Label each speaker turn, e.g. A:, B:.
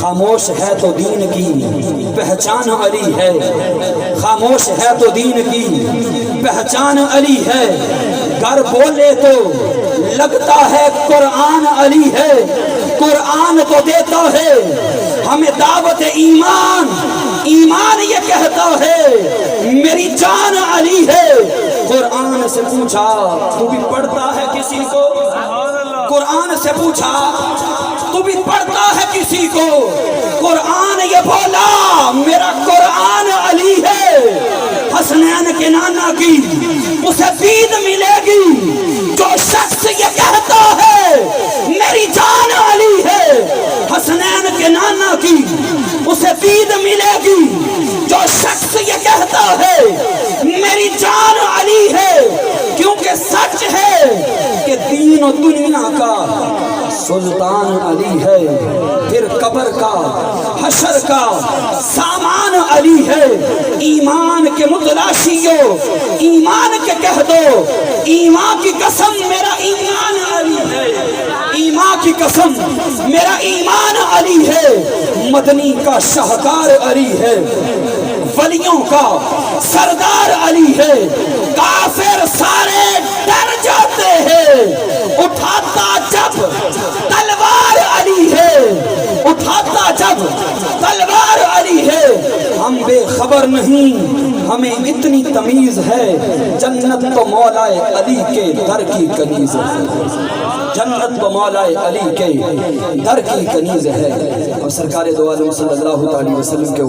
A: خاموش ہے تو دین کی پہچان علی ہے، خاموش ہے تو دین کی پہچان علی ہے، گر بولے تو لگتا ہے قرآن علی ہے، قرآن تو دیتا ہے ہمیں دعوت ایمان، ایمان یہ کہتا ہے میری جان علی ہے۔ قرآن سے پوچھا تو بھی پڑھتا ہے کسی کو، قرآن سے پوچھا تو بھی پڑھتا ہے کسی کو، قرآن یہ بولا میرا قرآن علی ہے۔ حسنین کے نانا کی اسے دید ملے گی جو شخص یہ کہتا ہے میری جان علی ہے۔ حسنین کے نانا کی اسے دید ملے گی جو شخص یہ کہتا ہے میری جان علی ہے، کیونکہ سچ ہے کہ دین و دنیا کا سلطان علی ہے، پھر قبر کا حشر کا سامان علی ہے۔ ایمان کے متلاشیوں ایمان کے کہہ دو، ایمان کی قسم میرا ایمان علی ہے، ایمان کی قسم میرا ایمان علی ہے۔ مدنی کا شاہکار علی ہے، ولیوں کا سردار علی ہے، کافر سارے ڈر جاتے ہیں، اٹھاتا جب تلوار علی ہے، اٹھاتا جب تلوار علی ہے۔ ہم بے خبر نہیں، ہمیں اتنی تمیز ہے، جنت تو مولا علی کے در کی کنیز ہے، جنت تو مولا علی کے در کی کنیز ہے۔ اور سرکار دو عالم صلی اللہ علیہ وسلم کے